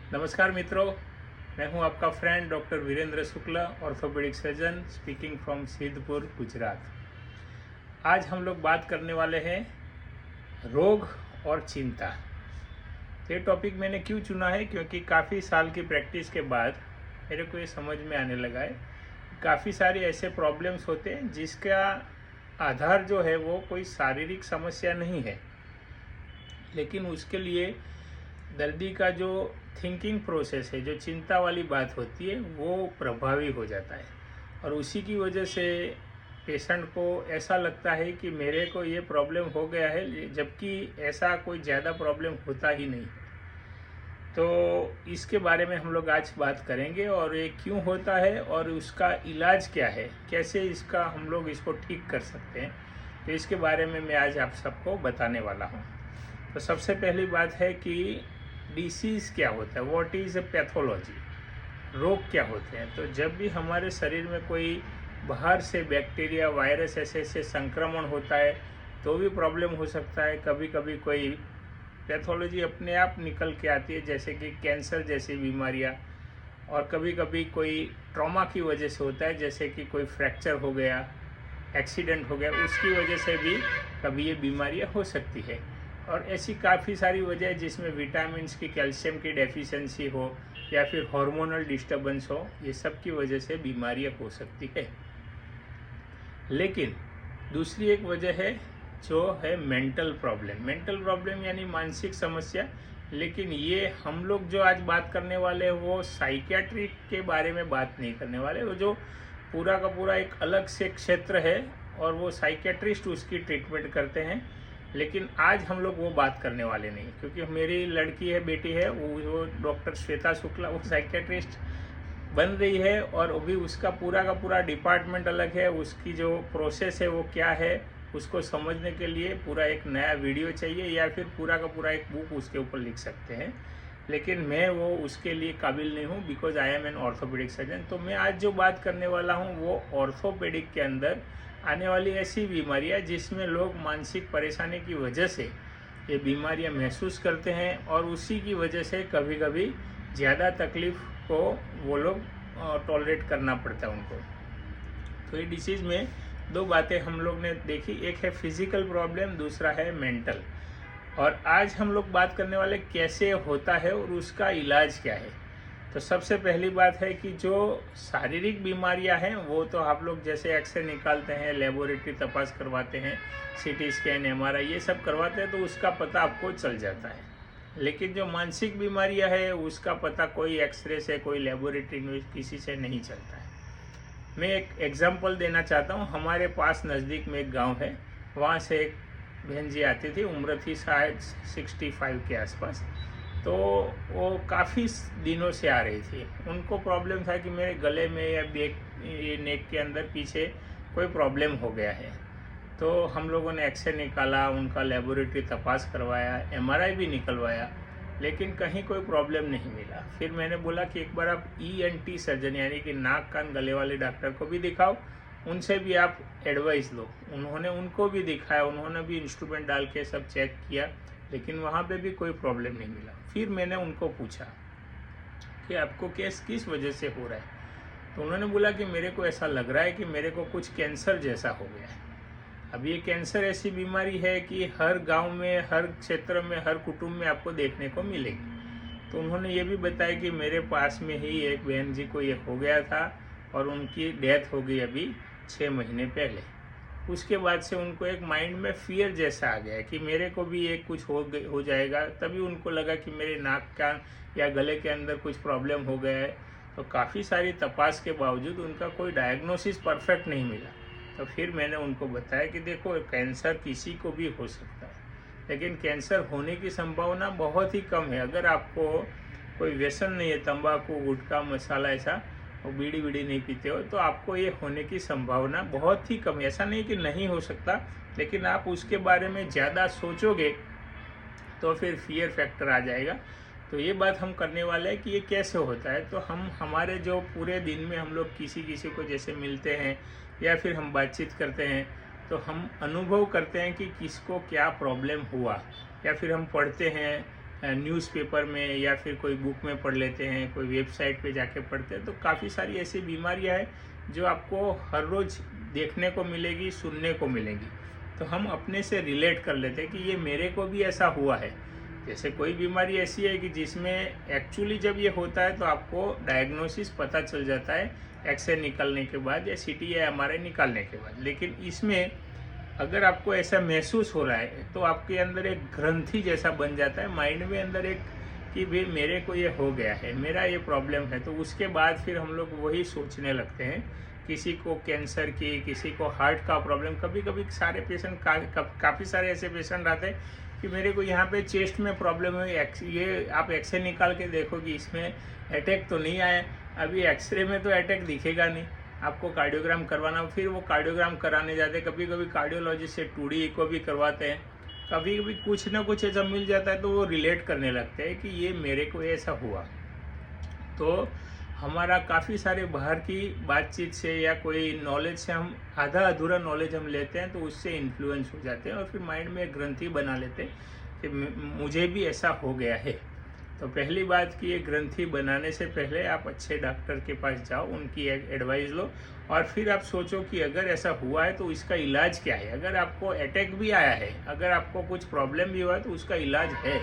नमस्कार मित्रों, मैं हूं आपका friend doctor Virendra Shukla, orthopaedic surgeon speaking from Siddhpur, Gujarat. आज हम लोग बात करने वाले हैं रोग और चिंता। ये टॉपिक मैंने क्यों चुना है, क्योंकि काफ़ी साल की प्रैक्टिस के बाद मेरे को ये समझ में आने लगा है काफ़ी सारे ऐसे प्रॉब्लम्स होते हैं जिसका आधार जो है वो कोई शारीरिक समस्या नहीं है, लेकिन उसके लिए दर्दी का जो थिंकिंग प्रोसेस है, जो चिंता वाली बात होती है, वो प्रभावी हो जाता है। और उसी की वजह से पेशेंट को ऐसा लगता है कि मेरे को ये प्रॉब्लम हो गया है, जबकि ऐसा कोई ज़्यादा प्रॉब्लम होता ही नहीं। तो इसके बारे में हम लोग आज बात करेंगे, और ये क्यों होता है और उसका इलाज क्या है, कैसे इसका हम लोग इसको ठीक कर सकते हैं। तो इसके बारे में मैं आज आप सबको बताने वाला हूँ। तो सबसे पहली बात है कि डिसीज़ क्या होता है, व्हाट इज़ अ पैथोलॉजी, रोग क्या होते हैं। तो जब भी हमारे शरीर में कोई बाहर से बैक्टीरिया, वायरस ऐसे संक्रमण होता है तो भी प्रॉब्लम हो सकता है। कभी कभी कोई पैथोलॉजी अपने आप निकल के आती है, जैसे कि कैंसर जैसी बीमारियां, और कभी कभी कोई ट्रॉमा की वजह से होता है, जैसे कि कोई फ्रैक्चर हो गया, एक्सीडेंट हो गया, उसकी वजह से भी कभी ये बीमारियां हो सकती है। और ऐसी काफ़ी सारी वजह है जिसमें विटामिन्स की, कैल्शियम की डेफिशिएंसी हो या फिर हार्मोनल डिस्टर्बेंस हो, ये सब की वजह से बीमारियां हो सकती है। लेकिन दूसरी एक वजह है जो है मेंटल प्रॉब्लम। मेंटल प्रॉब्लम यानी मानसिक समस्या। लेकिन ये हम लोग जो आज बात करने वाले हैं वो साइकियाट्री के बारे में बात नहीं करने वाले, वो जो पूरा का पूरा एक अलग से क्षेत्र है और वो साइकियाट्रिस्ट उसकी ट्रीटमेंट करते हैं। लेकिन आज हम लोग वो बात करने वाले नहीं, क्योंकि मेरी लड़की है, बेटी है, वो डॉक्टर श्वेता शुक्ला, वो साइकियाट्रिस्ट बन रही है, और अभी उसका पूरा का पूरा डिपार्टमेंट अलग है। उसकी जो प्रोसेस है वो क्या है, उसको समझने के लिए पूरा एक नया वीडियो चाहिए, या फिर पूरा का पूरा एक बुक उसके ऊपर लिख सकते हैं। लेकिन मैं वो उसके लिए काबिल नहीं हूँ, because I am an orthopaedic surgeon. तो मैं आज जो बात करने वाला हूँ वो ऑर्थोपेडिक के अंदर आने वाली ऐसी बीमारियाँ जिसमें लोग मानसिक परेशानी की वजह से ये बीमारियाँ महसूस करते हैं, और उसी की वजह से कभी कभी ज़्यादा तकलीफ को वो लोग टॉलरेट करना पड़ता है उनको। तो ये डिसीज़ में दो बातें हम लोग ने देखी, एक है फिजिकल प्रॉब्लम, दूसरा है मेंटल। और आज हम लोग बात करने वाले कैसे होता है और उसका इलाज क्या है। तो सबसे पहली बात है कि जो शारीरिक बीमारियां हैं वो तो आप लोग जैसे एक्सरे निकालते हैं, लेबोरेटरी तपास करवाते हैं, सीटी स्कैन, एमआरआई, ये सब करवाते हैं, तो उसका पता आपको चल जाता है। लेकिन जो मानसिक बीमारियां है उसका पता कोई एक्सरे से, कोई लेबोरेटरी में किसी से नहीं चलता है। मैं एक एग्जांपल देना चाहता हूँ। हमारे पास नज़दीक में एक गांव है, वहाँ से एक बहन जी आती थी, उम्र थी शायद 65 के आसपास। तो वो काफ़ी दिनों से आ रही थी। उनको प्रॉब्लम था कि मेरे गले में या बैक, ये नेक के अंदर पीछे कोई प्रॉब्लम हो गया है। तो हम लोगों ने एक्सरे निकाला, उनका लेबोरेटरी तपास करवाया, एमआरआई भी निकलवाया, लेकिन कहीं कोई प्रॉब्लम नहीं मिला। फिर मैंने बोला कि एक बार आप ईएनटी सर्जन यानी कि नाक कान गले वाले डॉक्टर को भी दिखाओ, उनसे भी आप एडवाइस लो। उन्होंने उनको भी दिखाया, उन्होंने भी इंस्ट्रूमेंट डाल के सब चेक किया, लेकिन वहाँ पे भी कोई प्रॉब्लम नहीं मिला। फिर मैंने उनको पूछा कि आपको किस वजह से हो रहा है। तो उन्होंने बोला कि मेरे को ऐसा लग रहा है कि मेरे को कुछ कैंसर जैसा हो गया है। अब ये कैंसर ऐसी बीमारी है कि हर गांव में, हर क्षेत्र में, हर कुटुंब में आपको देखने को मिलेगी। तो उन्होंने ये भी बताया कि मेरे पास में ही एक बहन जी को ये हो गया था और उनकी डेथ हो गई अभी 6 महीने पहले। उसके बाद से उनको एक माइंड में फियर जैसा आ गया कि मेरे को भी एक कुछ हो जाएगा। तभी उनको लगा कि मेरे नाक का या गले के अंदर कुछ प्रॉब्लम हो गया है। तो काफ़ी सारी तपास के बावजूद उनका कोई डायग्नोसिस परफेक्ट नहीं मिला। तो फिर मैंने उनको बताया कि देखो, कैंसर किसी को भी हो सकता है, लेकिन कैंसर होने की संभावना बहुत ही कम है। अगर आपको कोई व्यसन नहीं है, तंबाकू, गुटखा, मसाला ऐसा, और बीड़ी नहीं पीते हो, तो आपको ये होने की संभावना बहुत ही कम है। ऐसा नहीं कि नहीं हो सकता, लेकिन आप उसके बारे में ज़्यादा सोचोगे तो फिर फियर फैक्टर आ जाएगा। तो ये बात हम करने वाले हैं कि ये कैसे होता है। तो हम हमारे जो पूरे दिन में हम लोग किसी को जैसे मिलते हैं या फिर हम बातचीत करते हैं, तो हम अनुभव करते हैं कि किसको क्या प्रॉब्लम हुआ, या फिर हम पढ़ते हैं न्यूज़पेपर में या फिर कोई बुक में पढ़ लेते हैं, कोई वेबसाइट पे जाके पढ़ते हैं, तो काफ़ी सारी ऐसी बीमारियां हैं जो आपको हर रोज़ देखने को मिलेगी, सुनने को मिलेगी। तो हम अपने से रिलेट कर लेते हैं कि ये मेरे को भी ऐसा हुआ है। जैसे कोई बीमारी ऐसी है कि जिसमें एक्चुअली जब ये होता है तो आपको डायग्नोसिस पता चल जाता है एक्सरे निकलने के बाद या सीटी या एमआरआई निकालने के बाद। लेकिन इसमें अगर आपको ऐसा महसूस हो रहा है तो आपके अंदर एक ग्रंथि जैसा बन जाता है, माइंड में अंदर एक कि भाई मेरे को ये हो गया है, मेरा ये प्रॉब्लम है। तो उसके बाद फिर हम लोग वही सोचने लगते हैं, किसी को कैंसर की, किसी को हार्ट का प्रॉब्लम। कभी कभी सारे पेशेंट काफ़ी सारे ऐसे पेशेंट आते हैं कि मेरे को यहाँ पे चेस्ट में प्रॉब्लम है, ये आप एक्सरे निकाल के देखो कि इसमें अटैक तो नहीं आया। अभी एक्सरे में तो अटैक दिखेगा नहीं, आपको कार्डियोग्राम करवाना। फिर वो कार्डियोग्राम कराने जाते हैं, कभी कभी कार्डियोलॉजिस्ट से 2D इको भी करवाते हैं। कभी कभी कुछ ना कुछ ऐसा मिल जाता है तो वो रिलेट करने लगते हैं कि ये मेरे को ऐसा हुआ। तो हमारा काफ़ी सारे बाहर की बातचीत से या कोई नॉलेज से हम आधा अधूरा नॉलेज हम लेते हैं, तो उससे इन्फ्लुएंस हो जाते हैं और फिर माइंड में एक ग्रंथि बना लेते हैं कि मुझे भी ऐसा हो गया है। तो पहली बात कि ये ग्रंथि बनाने से पहले आप अच्छे डॉक्टर के पास जाओ, उनकी एडवाइस लो और फिर आप सोचो कि अगर ऐसा हुआ है तो इसका इलाज क्या है। अगर आपको अटैक भी आया है, अगर आपको कुछ प्रॉब्लम भी हुआ है तो उसका इलाज है।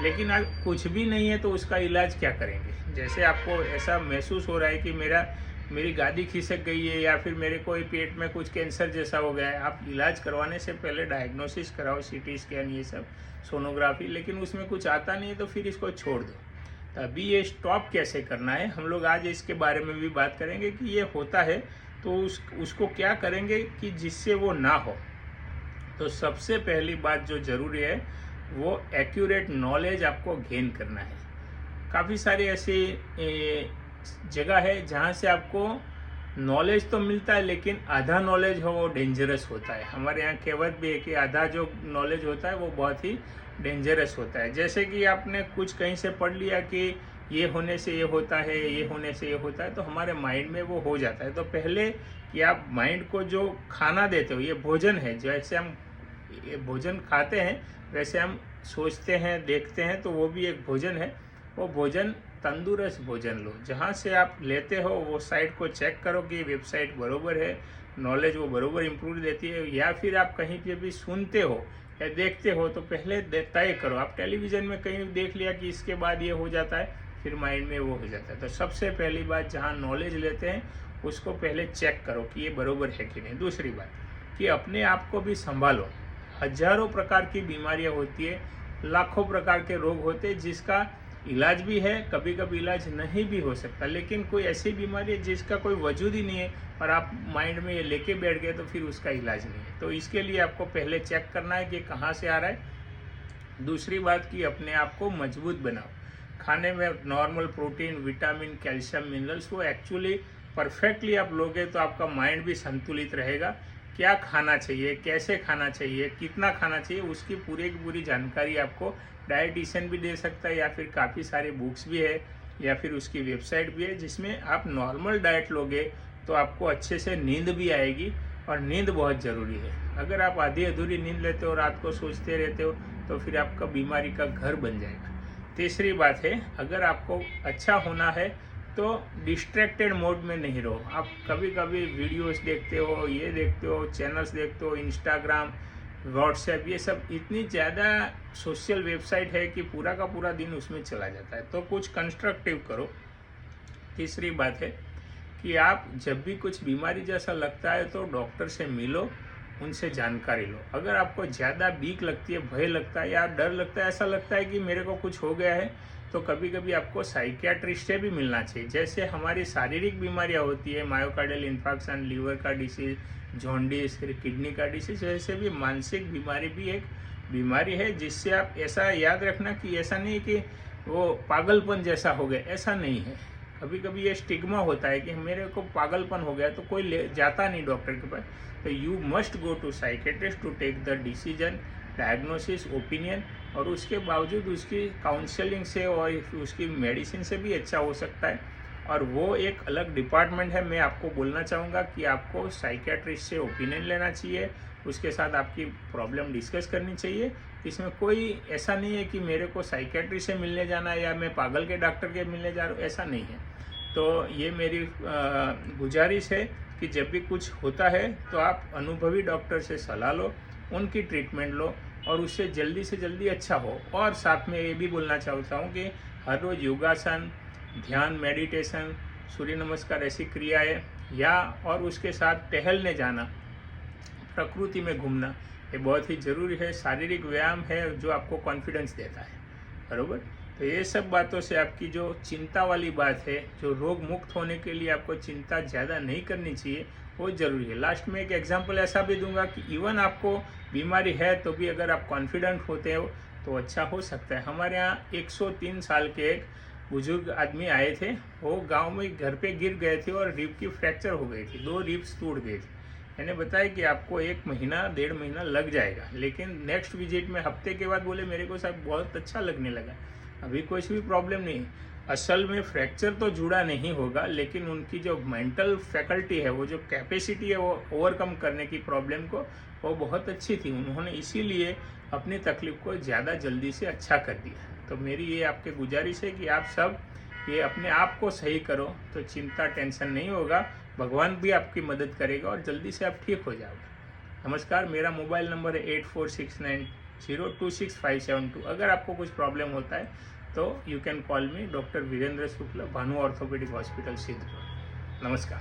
लेकिन अगर कुछ भी नहीं है तो उसका इलाज क्या करेंगे। जैसे आपको ऐसा महसूस हो रहा है कि मेरी गादी खिसक गई है या फिर मेरे को पेट में कुछ कैंसर जैसा हो गया है, आप इलाज करवाने से पहले डायग्नोसिस कराओ, सीटी स्कैन, ये सब, सोनोग्राफी। लेकिन उसमें कुछ आता नहीं है तो फिर इसको छोड़ दो। तो अभी ये स्टॉप कैसे करना है, हम लोग आज इसके बारे में भी बात करेंगे कि ये होता है तो उसको क्या करेंगे कि जिससे वो ना हो। तो सबसे पहली बात जो ज़रूरी है वो एक्यूरेट नॉलेज आपको गेन करना है। काफ़ी सारी ऐसी जगह है जहाँ से आपको नॉलेज तो मिलता है लेकिन आधा नॉलेज हो वो डेंजरस होता है। हमारे यहाँ कहावत भी है कि आधा जो नॉलेज होता है वो बहुत ही डेंजरस होता है। जैसे कि आपने कुछ कहीं से पढ़ लिया कि ये होने से ये होता है, ये होने से ये होता है, तो हमारे माइंड में वो हो जाता है। तो पहले कि आप माइंड को जो खाना देते हो, ये भोजन है, जैसे हम ये भोजन खाते हैं वैसे हम सोचते हैं, देखते हैं, तो वो भी एक भोजन है। वो भोजन तंदुरुस्त भोजन लो। जहाँ से आप लेते हो वो साइट को चेक करो कि वेबसाइट बरोबर है, नॉलेज वो बरोबर इम्प्रूव देती है। या फिर आप कहीं पे भी सुनते हो या देखते हो तो पहले तय करो। आप टेलीविज़न में कहीं देख लिया कि इसके बाद ये हो जाता है, फिर माइंड में वो हो जाता है। तो सबसे पहली बात, जहाँ नॉलेज लेते हैं उसको पहले चेक करो कि ये बरोबर है कि नहीं। दूसरी बात कि अपने आप को भी संभालो। हजारों प्रकार की बीमारियां होती है, लाखों प्रकार के रोग होते हैं जिसका इलाज भी है, कभी कभी इलाज नहीं भी हो सकता। लेकिन कोई ऐसी बीमारी है जिसका कोई वजूद ही नहीं है और आप माइंड में ये लेके बैठ गए तो फिर उसका इलाज नहीं है। तो इसके लिए आपको पहले चेक करना है कि कहाँ से आ रहा है। दूसरी बात कि अपने आप को मजबूत बनाओ। खाने में normal protein, vitamin, calcium, minerals वो एक्चुअली परफेक्टली आप लोगे तो आपका माइंड भी संतुलित रहेगा। क्या खाना चाहिए, कैसे खाना चाहिए, कितना खाना चाहिए, उसकी पूरी की पूरी जानकारी आपको डाइटिशियन भी दे सकता है या फिर काफ़ी सारे बुक्स भी है या फिर उसकी वेबसाइट भी है जिसमें आप नॉर्मल डाइट लोगे तो आपको अच्छे से नींद भी आएगी। और नींद बहुत ज़रूरी है। अगर आप आधी अधूरी नींद लेते हो, रात को सोचते रहते हो, तो फिर आपका बीमारी का घर बन जाएगा। तीसरी बात है, अगर आपको अच्छा होना है तो डिस्ट्रैक्टेड मोड में नहीं रहो। आप कभी कभी वीडियोस देखते हो, ये देखते हो, चैनल्स देखते हो, इंस्टाग्राम, व्हाट्सएप, ये सब इतनी ज़्यादा सोशल वेबसाइट है कि पूरा का पूरा दिन उसमें चला जाता है। तो कुछ कंस्ट्रक्टिव करो। तीसरी बात है कि आप जब भी कुछ बीमारी जैसा लगता है तो डॉक्टर से मिलो, उनसे जानकारी लो। अगर आपको ज़्यादा बीक लगती है, भय लगता है या डर लगता है, ऐसा लगता है कि मेरे को कुछ हो गया है, तो कभी कभी आपको साइकियाट्रिस्ट से भी मिलना चाहिए। जैसे हमारी शारीरिक बीमारियां होती है, मायोकार्डियल इन्फेक्शन, लीवर का डिसीज, जॉन्डिस, किडनी का डिसीज, वैसे भी मानसिक बीमारी भी एक बीमारी है जिससे आप ऐसा याद रखना कि ऐसा नहीं कि वो पागलपन जैसा हो गया, ऐसा नहीं है। कभी कभी ये स्टिग्मा होता है कि मेरे को पागलपन हो गया तो कोई जाता नहीं डॉक्टर के पास। तो you must go to psychiatrist to take the decision, diagnosis, opinion, और उसके बावजूद उसकी काउंसलिंग से और उसकी मेडिसिन से भी अच्छा हो सकता है। और वो एक अलग डिपार्टमेंट है। मैं आपको बोलना चाहूँगा कि आपको साइकियाट्रिस्ट से ओपिनियन लेना चाहिए, उसके साथ आपकी प्रॉब्लम डिस्कस करनी चाहिए, इसमें कोई ऐसा नहीं है कि मेरे को साइकेट्री से मिलने जाना है या मैं पागल के डॉक्टर के मिलने जा रहा हूँ, ऐसा नहीं है। तो ये मेरी गुजारिश है कि जब भी कुछ होता है तो आप अनुभवी डॉक्टर से सलाह लो, उनकी ट्रीटमेंट लो और उससे जल्दी से जल्दी अच्छा हो। और साथ में ये भी बोलना चाहता हूँ कि हर रोज़ योगासन, ध्यान, मेडिटेशन, सूर्य नमस्कार ऐसी क्रियाएं या और उसके साथ टहलने जाना, प्रकृति में घूमना, ये बहुत ही ज़रूरी है। शारीरिक व्यायाम है जो आपको कॉन्फिडेंस देता है, बरोबर। तो ये सब बातों से आपकी जो चिंता वाली बात है, जो रोग मुक्त होने के लिए आपको चिंता ज़्यादा नहीं करनी चाहिए, वो ज़रूरी है। लास्ट में एक एग्जांपल ऐसा भी दूंगा कि इवन आपको बीमारी है तो भी अगर आप कॉन्फिडेंट होते हो तो अच्छा हो सकता है। हमारे यहाँ 103 साल के एक बुजुर्ग आदमी आए थे, वो गांव में घर पे गिर गए थे और रिब की फ्रैक्चर हो गई थी, 2 रिब्स टूट गई थी। मैंने बताया कि आपको 1 महीना 1.5 महीना लग जाएगा, लेकिन नेक्स्ट विजिट में हफ्ते के बाद बोले मेरे को साहब बहुत अच्छा लगने लगा, अभी कुछ भी प्रॉब्लम नहीं। असल में फ्रैक्चर तो जुड़ा नहीं होगा, लेकिन उनकी जो मेंटल फैकल्टी है, वो जो कैपेसिटी है वो ओवरकम करने की प्रॉब्लम को, वो बहुत अच्छी थी। उन्होंने इसीलिए अपनी तकलीफ को ज़्यादा जल्दी से अच्छा कर दिया। तो मेरी ये आपके गुजारिश है कि आप सब ये अपने आप को सही करो तो चिंता टेंशन नहीं होगा, भगवान भी आपकी मदद करेगा और जल्दी से आप ठीक हो जाओगे। नमस्कार, मेरा मोबाइल नंबर है 8469026572। अगर आपको कुछ प्रॉब्लम होता है तो you can call me, doctor Virendra Shukla, Bhanu orthopaedic hospital, Siddhpur. नमस्कार।